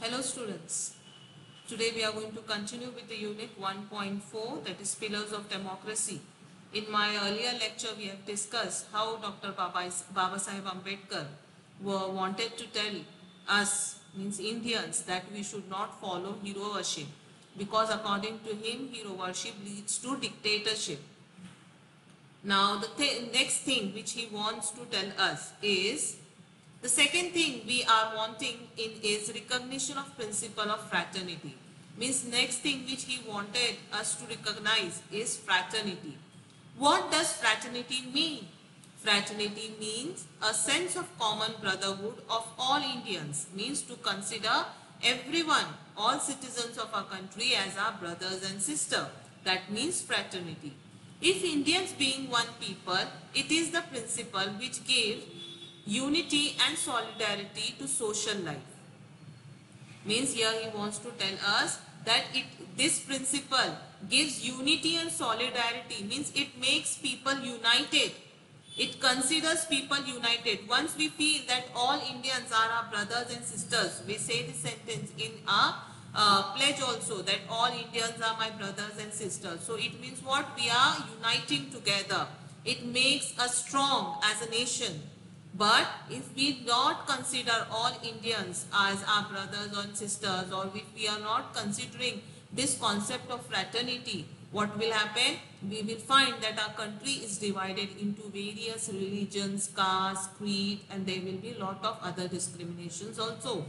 Hello students, today we are going to continue with the unit 1.4, that is Pillars of Democracy. In my earlier lecture we have discussed how Dr. Babasaheb Ambedkar wanted to tell us, means Indians, that we should not follow hero worship because according to him hero worship leads to dictatorship. Now the next thing which he wants to tell us is, the second thing we are wanting in is recognition of principle of fraternity. Means next thing which he wanted us to recognize is fraternity. What does fraternity mean? Fraternity means a sense of common brotherhood of all Indians, means to consider everyone, all citizens of our country as our brothers and sisters. That means fraternity. If Indians being one people, it is the principle which gives unity and solidarity to social life. Means here he wants to tell us that this principle gives unity and solidarity, means it makes people united. It considers people united. Once we feel that all Indians are our brothers and sisters, we say this sentence in our pledge also, that all Indians are my brothers and sisters. So it means what? We are uniting together. It makes us strong as a nation. But if we not consider all Indians as our brothers and sisters, or if we are not considering this concept of fraternity, what will happen? We will find that our country is divided into various religions, castes, creed, and there will be a lot of other discriminations also.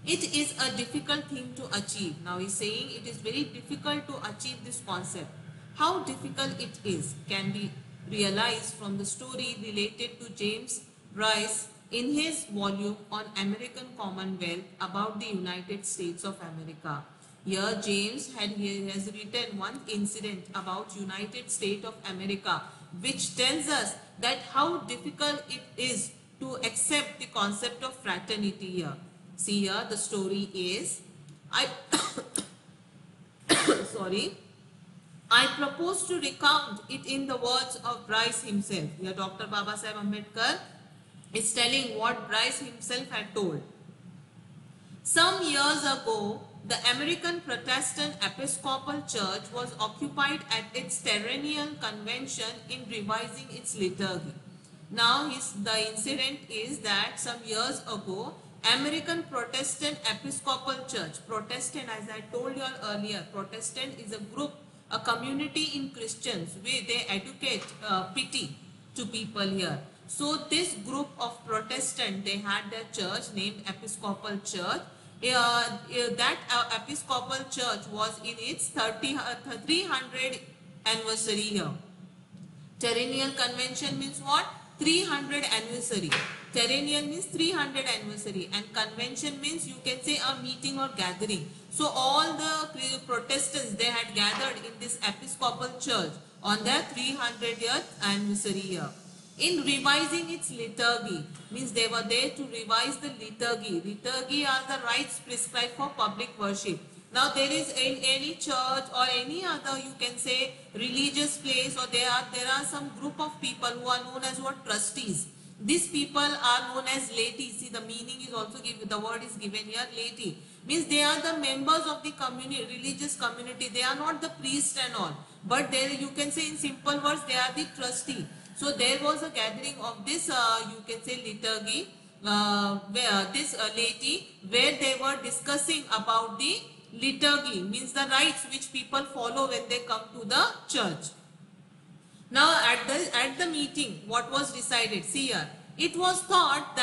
It is a difficult thing to achieve. Now he is saying it is very difficult to achieve this concept. How difficult it is can be realized from the story related to James Bryce in his volume on American Commonwealth about the United States of America. Here James has written one incident about United States of America which tells us that how difficult it is to accept the concept of fraternity here. See here the story is, I propose to recount it in the words of Bryce himself. Here Dr. Babasaheb Ambedkar is telling what Bryce himself had told. Some years ago, the American Protestant Episcopal Church was occupied at its Terrennial Convention in revising its liturgy. Now the incident is that some years ago, American Protestant Episcopal Church, Protestant, as I told you all earlier, Protestant is a group, a community in Christians where they educate pity to people here. So this group of Protestant, they had their church named Episcopal Church. That Episcopal Church was in its 300 anniversary here. Terrennial Convention means what? 300 anniversary. Terrennial means 300 anniversary, and convention means you can say a meeting or gathering. So all the Protestants, they had gathered in this Episcopal Church on their 300th anniversary year. In revising its liturgy, means they were there to revise the liturgy. Liturgy are the rites prescribed for public worship. Now there is in any church or any other, you can say, religious place, or there are some group of people who are known as what? Trustees. These people are known as laity. See, the meaning is also given, the word is given here, laity. Means they are the members of the community, religious community. They are not the priest and all. But there you can say in simple words, they are the trustee. So there was a gathering of this, you can say, liturgy, this laity, where they were discussing about the liturgy, means the rites which people follow when they come to the church. Now at the meeting, what was decided? See here, it was thought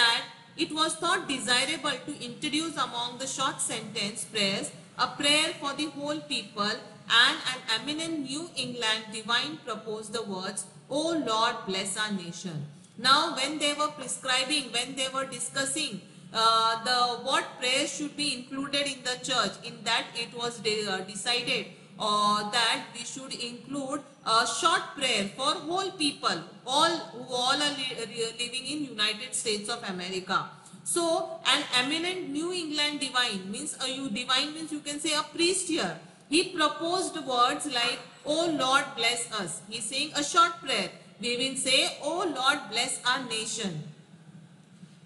desirable to introduce among the short sentence prayers a prayer for the whole people, and an eminent New England divine proposed the words, "O Lord, bless our nation." Now when they were prescribing, when they were discussing what prayers should be included in the church, in that it was decided that we should include a short prayer for whole people, who all are living in United States of America. So an eminent New England divine means divine means you can say a priest here. He proposed words like, "O Lord, bless us." He is saying a short prayer. We will say, "O Lord, bless our nation."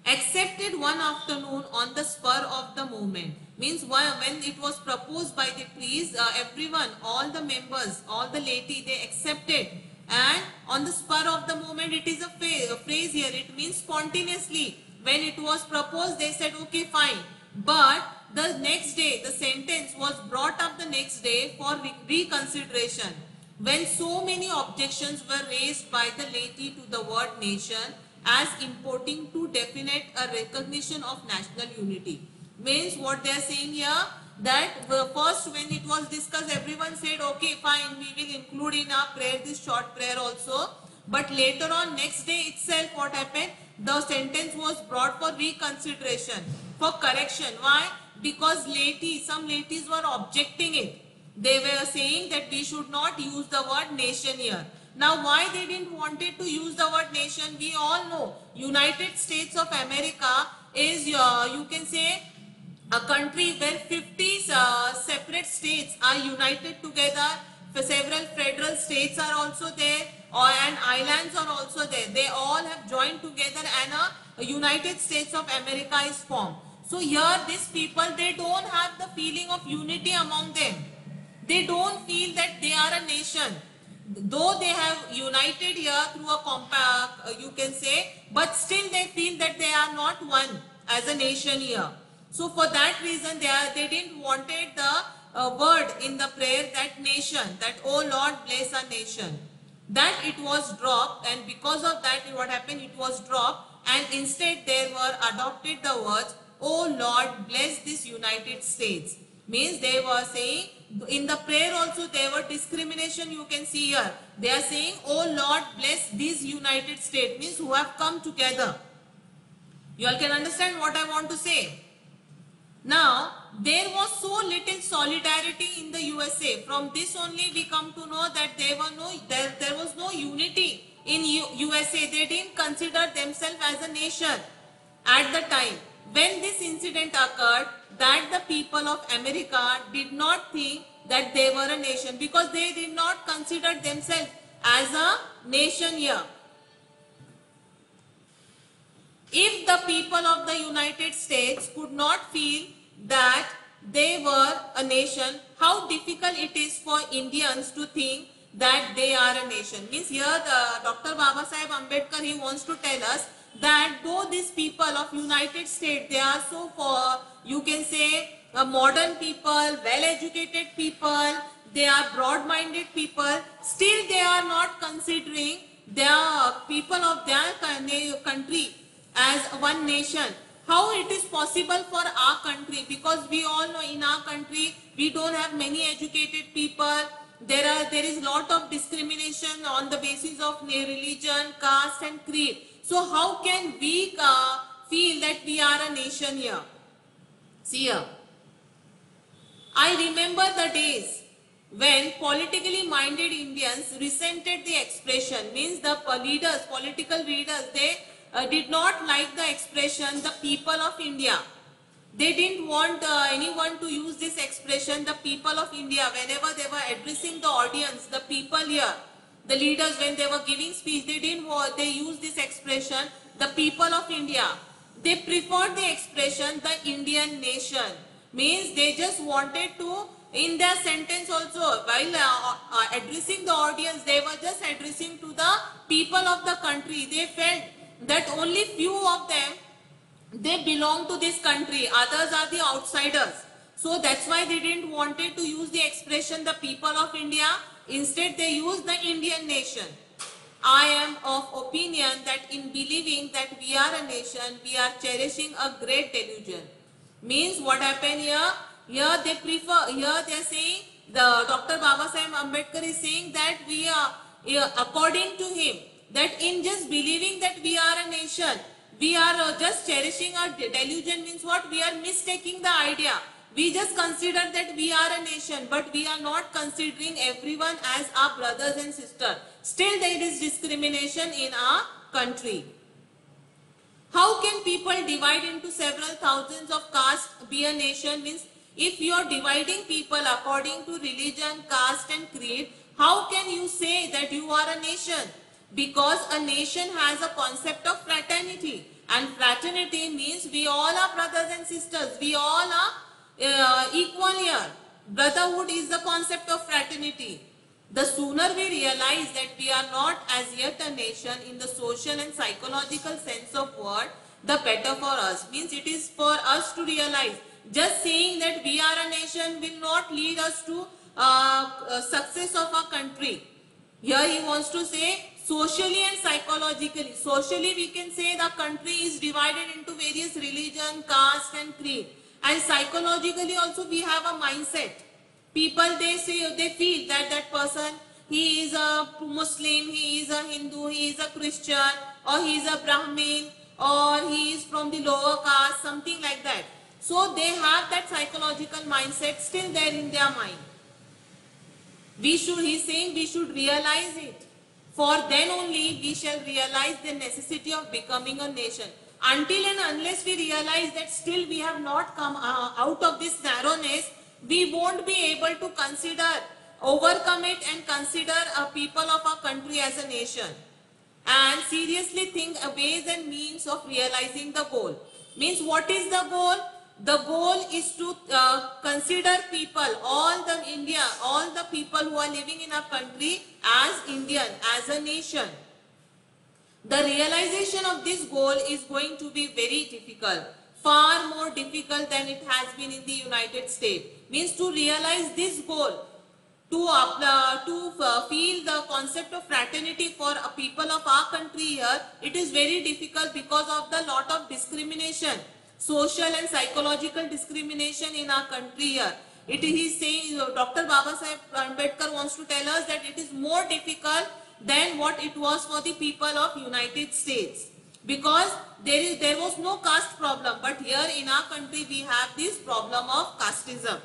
Accepted one afternoon on the spur of the movement. Means when it was proposed by the priests, everyone, all the members, all the laity, they accepted. And on the spur of the moment, it is a phrase here. It means spontaneously. When it was proposed, they said, okay, fine. But the next day, the sentence was brought up the next day for reconsideration. When so many objections were raised by the laity to the word nation as importing too definite a recognition of national unity. Means what they are saying here, that first when it was discussed, everyone said, okay, fine, we will include in our prayer this short prayer also. But later on, next day itself, what happened? The sentence was brought for reconsideration, for correction. Why? Because some laities were objecting it. They were saying that we should not use the word nation here. Now, why they didn't wanted to use the word nation? We all know United States of America is, you can say, a country where 50 separate states are united together. Several federal states are also there, and islands are also there. They all have joined together and a United States of America is formed. So here these people, they don't have the feeling of unity among them. They don't feel that they are a nation. Though they have united here through a compact, you can say, but still they feel that they are not one as a nation here. So for that reason, they didn't wanted the word in the prayer, that nation, that oh Lord bless our nation. That it was dropped, and because of that, what happened? It was dropped, and instead there were adopted the words, oh Lord bless this United States. Means they were saying, in the prayer also there were discrimination, you can see here. They are saying, oh Lord bless these United States, means who have come together. You all can understand what I want to say. Now, there was so little solidarity in the USA. From this only we come to know that there was no unity in USA. They didn't consider themselves as a nation at the time. When this incident occurred, that the people of America did not think that they were a nation, because they did not consider themselves as a nation here. If the people of the United States could not feel that they were a nation, how difficult it is for Indians to think that they are a nation. Means here Dr. Babasaheb Ambedkar, he wants to tell us that though these people of United States, they are so, for you can say, modern people, well-educated people, they are broad-minded people, still they are not considering their people of their country as one nation. How it is possible for our country? Because we all know in our country we don't have many educated people. There is lot of discrimination on the basis of religion, caste and creed. So how can we feel that we are a nation here? See here, I remember the days when politically minded Indians resented the expression. Means the leaders, political leaders, they did not like the expression the people of India. They didn't want anyone to use this expression, the people of India. Whenever they were addressing the audience, the people here, the leaders, when they were giving speech, they used this expression, the people of India. They preferred the expression, the Indian nation. Means they just wanted to, in their sentence also, while addressing the audience, they were just addressing to the people of the country. They felt that only few of them, they belong to this country, others are the outsiders. So that's why they didn't wanted to use the expression the people of India. Instead they used the Indian nation. I am of opinion that in believing that we are a nation, we are cherishing a great delusion. Means what happened here? Here they are saying, the Dr. Babasaheb Ambedkar is saying that we are, according to him, that in just believing that we are a nation, we are just cherishing our delusion. Means what? We are mistaking the idea. We just consider that we are a nation, but we are not considering everyone as our brothers and sisters. Still there is discrimination in our country. How can people divide into several thousands of castes be a nation? Means if you are dividing people according to religion, caste and creed, how can you say that you are a nation? Because a nation has a concept of fraternity. And fraternity means we all are brothers and sisters. We all are equal here. Brotherhood is the concept of fraternity. The sooner we realize that we are not as yet a nation in the social and psychological sense of word, the better for us. Means it is for us to realize. Just saying that we are a nation will not lead us to success of our country. Here he wants to say socially and psychologically. Socially we can say the country is divided into various religion, caste and creed. And psychologically also we have a mindset. People they feel that that person, he is a Muslim, he is a Hindu, he is a Christian, or he is a Brahmin, or he is from the lower caste, something like that. So they have that psychological mindset still there in their mind. He's saying we should realize it. For then only we shall realize the necessity of becoming a nation. Until and unless we realize that still we have not come out of this narrowness, we won't be able to overcome it and consider a people of our country as a nation. And seriously think ways and means of realizing the goal. Means what is the goal? The goal is to consider people, all the people who are living in our country as Indian, as a nation. The realization of this goal is going to be very difficult, far more difficult than it has been in the United States. Means to realize this goal, to feel the concept of fraternity for people of our country here, it is very difficult because of the lot of discrimination, social and psychological discrimination in our country here. It is saying, Dr. Babasaheb Ambedkar wants to tell us that it is more difficult than what it was for the people of United States, because there was no caste problem, but here in our country we have this problem of casteism.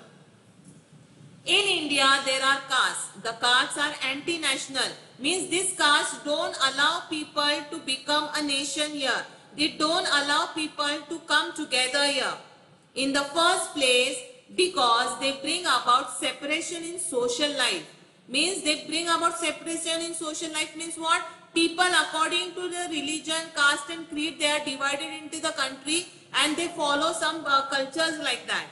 In India there are castes. The castes are anti-national. Means these castes don't allow people to become a nation here. They don't allow people to come together here. In the first place, because they bring about separation in social life. Means they bring about separation in social life means what? People according to the religion, caste and creed, they are divided into the country and they follow some cultures like that.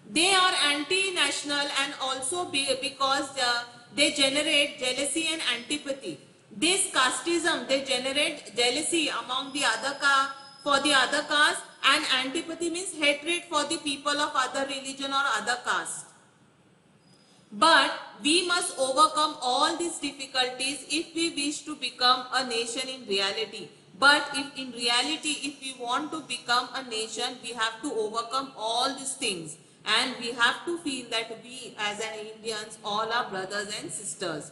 They are anti-national and also because they generate jealousy and antipathy. This casteism, they generate jealousy among the for the other caste, and antipathy means hatred for the people of other religion or other caste. But we must overcome all these difficulties if we wish to become a nation in reality. But if in reality, if we want to become a nation, we have to overcome all these things. And we have to feel that we as an Indians all are brothers and sisters.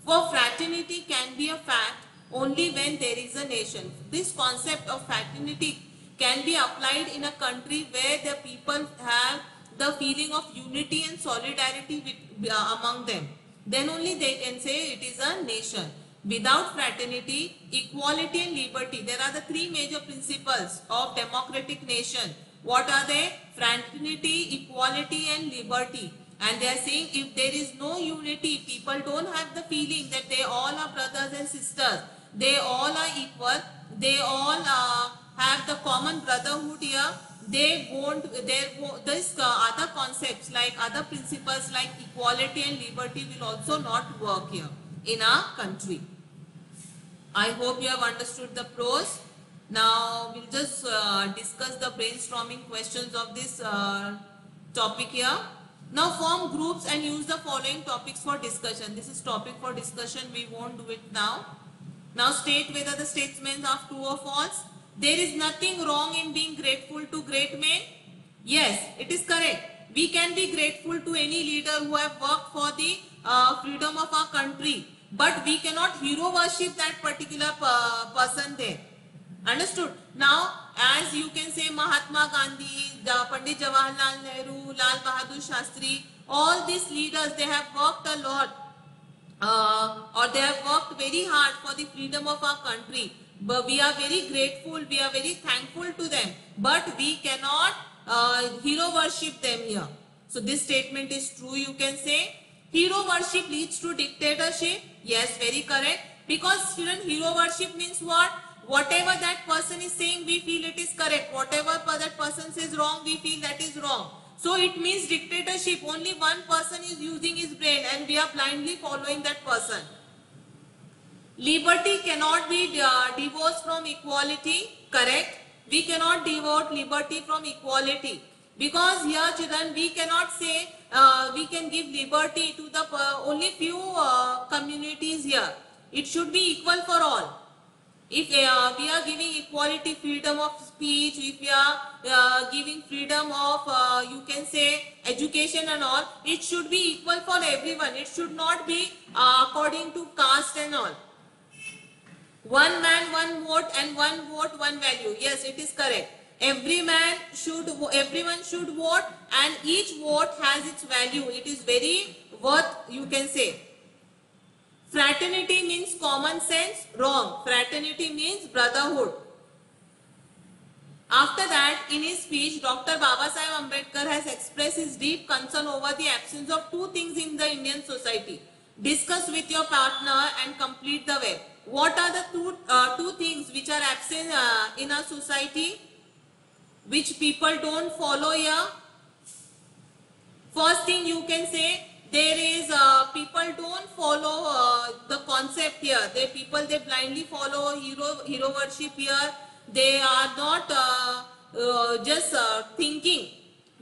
For fraternity can be a fact only when there is a nation. This concept of fraternity can be applied in a country where the people have the feeling of unity and solidarity among them. Then only they can say it is a nation. Without fraternity, equality and liberty, there are the three major principles of democratic nation. What are they? Fraternity, equality and liberty. And they are saying if there is no unity, people don't have the feeling that they all are brothers and sisters. They all are equal. They all have the common brotherhood here. They won't, this other concepts like other principles like equality and liberty will also not work here in our country. I hope you have understood the pros. Now we'll just discuss the brainstorming questions of this topic here. Now form groups and use the following topics for discussion. This is topic for discussion. We won't do it now. Now state whether the statements are true or false. There is nothing wrong in being grateful to great men. Yes, it is correct. We can be grateful to any leader who have worked for the freedom of our country. But we cannot hero worship that particular person there. Understood? Now, as you can say Mahatma Gandhi, Pandit Jawaharlal Nehru, Lal Bahadur Shastri, all these leaders, they have worked a lot or they have worked very hard for the freedom of our country. But we are very grateful, we are very thankful to them. But we cannot hero worship them here. So this statement is true, you can say. Hero worship leads to dictatorship. Yes, very correct. Because student, hero worship means what? whatever that person is saying, we feel it is correct. Whatever that person says wrong, we feel that is wrong. So it means dictatorship. Only one person is using his brain and we are blindly following that person. Liberty cannot be divorced from equality. Correct. We cannot divorce liberty from equality. Because here children, we cannot say we can give liberty to the only few communities here. It should be equal for all. If we are giving equality, freedom of speech, if we are giving freedom of you can say education and all, it should be equal for everyone. It should not be according to caste and all. One man, one vote, and one vote, one value. Yes, it is correct. Everyone should vote, and each vote has its value. It is very worth, you can say. Fraternity means common sense. Wrong. Fraternity means brotherhood. After that, in his speech, Dr. Babasaheb Ambedkar has expressed his deep concern over the absence of two things in the Indian society. Discuss with your partner and complete the web. What are the two things which are absent in our society, which people don't follow here? First thing you can say, there is people don't follow the concept here. They blindly follow hero worship here. They are not just thinking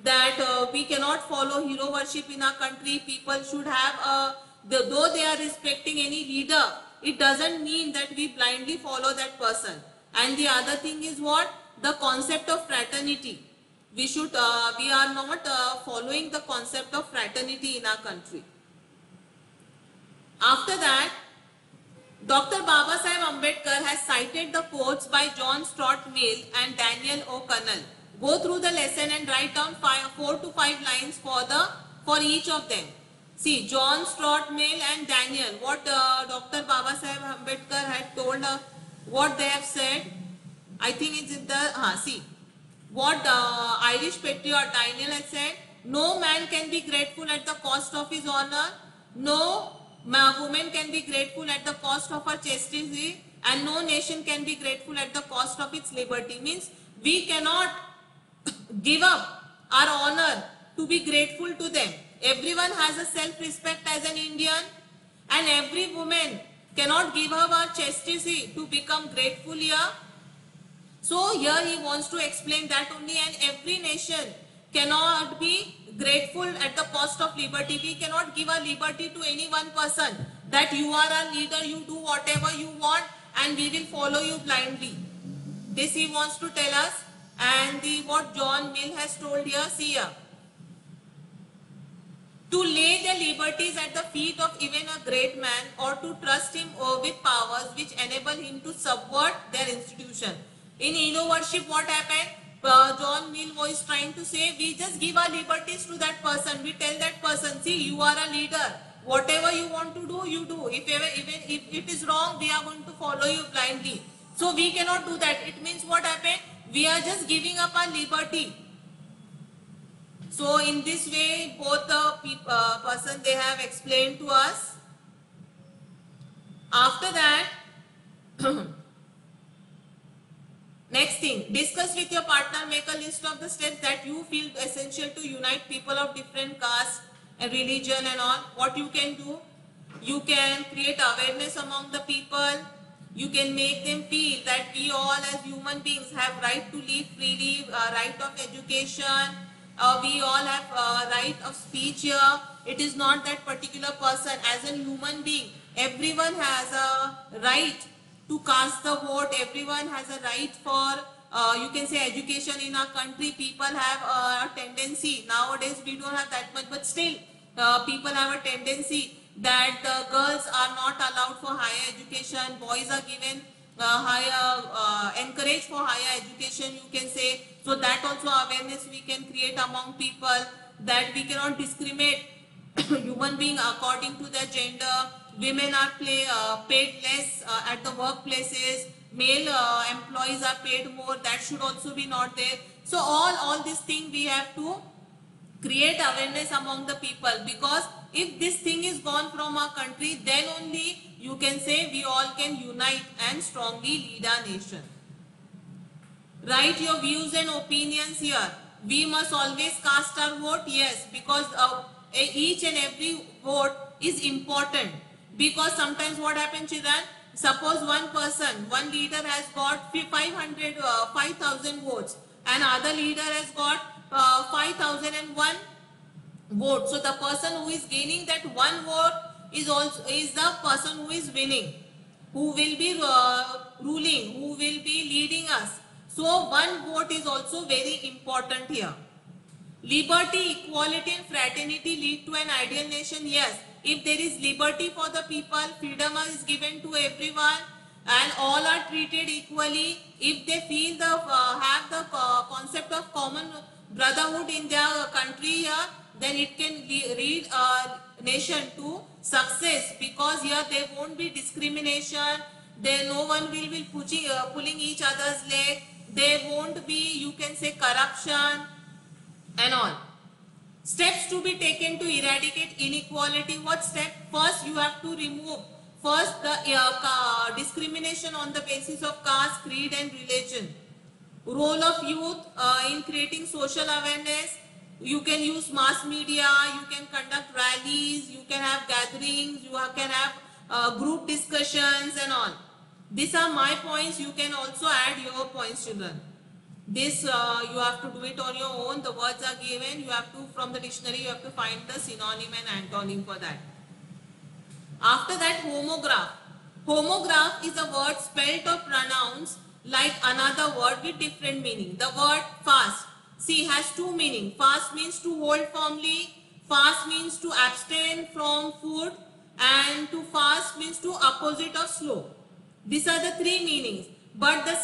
that we cannot follow hero worship in our country. People should have though they are respecting any leader, it doesn't mean that we blindly follow that person. And the other thing is what? The concept of fraternity. We are not following the concept of fraternity in our country. After that, Dr. Babasaheb Ambedkar has cited the quotes by John Stuart Mill and Daniel O'Connell. Go through the lesson and write down 4 to 5 lines for each of them. See, John Stuart Mill and Daniel, what Dr. Babasaheb Ambedkar had told, what they have said, I think it's in the, see, what Irish patriot Daniel has said, no man can be grateful at the cost of his honor, no woman can be grateful at the cost of her chastity, and no nation can be grateful at the cost of its liberty. Means we cannot give up our honor to be grateful to them. Everyone has a self-respect as an Indian, and every woman cannot give up her chastity to become grateful here. So here he wants to explain that only, and every nation cannot be grateful at the cost of liberty. We cannot give a liberty to any one person that you are a leader, you do whatever you want and we will follow you blindly. This he wants to tell us, and what John Mill has told here, see here. To lay their liberties at the feet of even a great man, or to trust him with powers which enable him to subvert their institution. In hero worship, what happened? John Mill was trying to say, we just give our liberties to that person. We tell that person, see, you are a leader. Whatever you want to do, you do. Even if it is wrong, we are going to follow you blindly. So we cannot do that. It means what happened? We are just giving up our liberty. So in this way, both the person they have explained to us. After that, next thing, discuss with your partner, make a list of the steps that you feel essential to unite people of different caste and religion and all. What you can do? You can create awareness among the people. You can make them feel that we all as human beings have right to live freely, right of education. We all have right of speech here. It is not that particular person. As a human being, everyone has a right to cast the vote. Everyone has a right for, you can say, education in our country. People have a tendency, nowadays we don't have that much, but still people have a tendency that the girls are not allowed for higher education. Boys are given encouraged for higher education, you can say. So that also awareness we can create among people, that we cannot discriminate human being according to their gender. Women are paid less at the workplaces. Male employees are paid more. That should also be not there. So all these things we have to create awareness among the people, because If this thing is gone from our country, then only you can say we all can unite and strongly lead our nation. Write your views and opinions here. We must always cast our vote, yes, because each and every vote is important. Because sometimes what happens, children, suppose one person, one leader has got 5,000 votes and other leader has got 5,001 votes. So the person who is gaining that one vote is the person who is winning, who will be ruling, who will be leading us. So one vote is also very important here. Liberty, equality and fraternity lead to an ideal nation. Yes, if there is liberty for the people, freedom is given to everyone and all are treated equally. If they feel have the concept of common brotherhood in their country here, then it can lead a nation to success, because here there won't be discrimination, there no one will be pulling each other's leg, there won't be, you can say, corruption and all. Steps to be taken to eradicate inequality. What step? First, you have to remove the discrimination on the basis of caste, creed and religion. Role of youth in creating social awareness. You can use mass media, you can conduct rallies, you can have gatherings, you can have group discussions and all. These are my points. You can also add your points, children. This you have to do it on your own. The words are given. You have to, from the dictionary, you have to find the synonym and antonym for that. After that, homograph. Homograph is a word spelt or pronounced like another word with different meaning. The word fast, see, has two meanings. Fast means to hold firmly. Fast means to abstain from food. And to fast means to opposite of slow. These are the three meanings. But the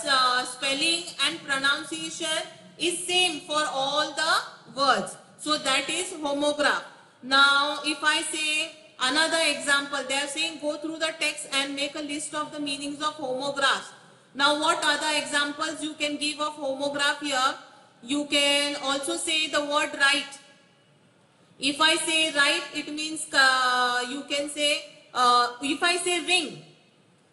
spelling and pronunciation is same for all the words. So that is homograph. Now if I say another example, they are saying go through the text and make a list of the meanings of homographs. Now what other examples you can give of homograph here? You can also say the word right. If I say right, it means you can say, if I say ring,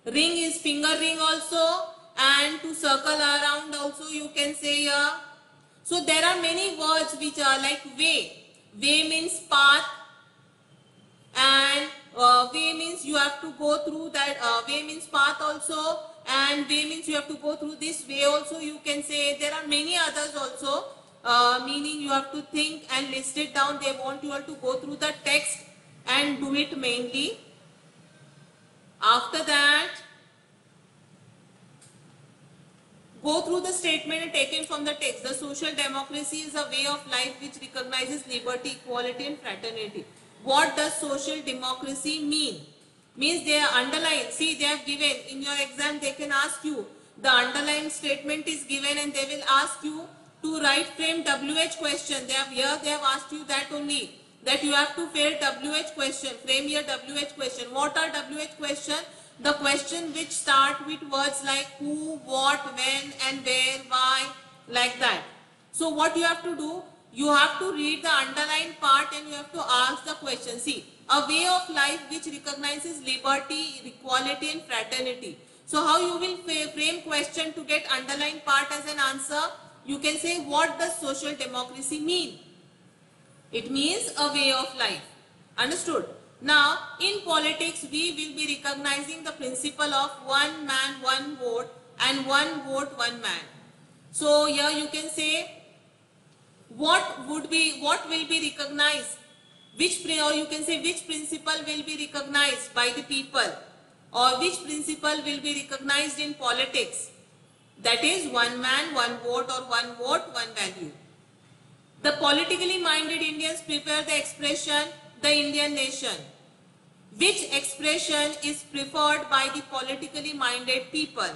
ring is finger ring also, and to circle around also you can say here. So there are many words which are like way. Way means path, and way means you have to go through that. Way means path also, and way means you have to go through this way also, you can say. There are many others also, meaning you have to think and list it down. They want you all to go through the text and do it mainly. After that, go through the statement taken from the text. The social democracy is a way of life which recognizes liberty, equality and fraternity. What does social democracy mean? Means they are underlined. See, they have given in your exam, they can ask you. The underlined statement is given and they will ask you to write frame WH question. They have asked you that only. That you have to frame WH question. Frame your WH question. What are WH question? The question which start with words like who, what, when and where, why, like that. So what you have to do? You have to read the underlined part and you have to ask the question. See, a way of life which recognizes liberty, equality and fraternity. So how you will frame question to get underlined part as an answer? You can say, what does social democracy mean? It means a way of life. Understood? Now, in politics, we will be recognizing the principle of one man, one vote and one vote, one man. So here you can say what will be recognized, or you can say which principle will be recognized by the people, or which principle will be recognized in politics. That is one man, one vote, or one vote, one value. The politically minded Indians prefer the expression the Indian nation. Which expression is preferred by the politically minded people?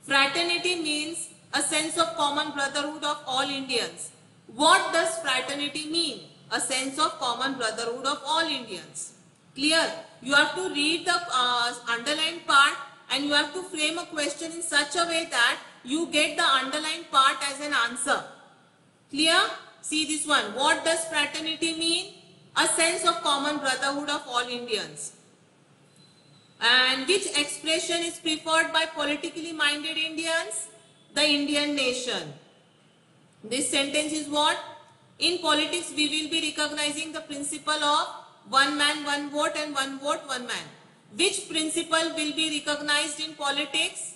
Fraternity means a sense of common brotherhood of all Indians. What does fraternity mean? A sense of common brotherhood of all Indians. Clear? You have to read the underlined part and you have to frame a question in such a way that you get the underlined part as an answer. Clear? See this one. What does fraternity mean? a sense of common brotherhood of all Indians. And which expression is preferred by politically minded Indians? The Indian nation. This sentence is what? In politics, we will be recognizing the principle of one man, one vote and one vote, one man. Which principle will be recognized in politics?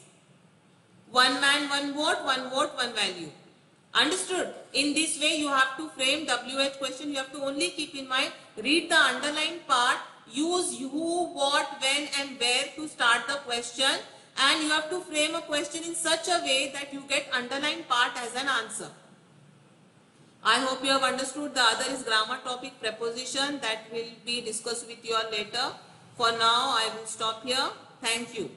One man, one vote, one value. Understood? In this way, you have to frame WH question. You have to only keep in mind, read the underlined part, use who, what, when and where to start the question, and you have to frame a question in such a way that you get underlined part as an answer. I hope you have understood. The other is grammar topic preposition that will be discussed with you all later. For now, I will stop here. Thank you.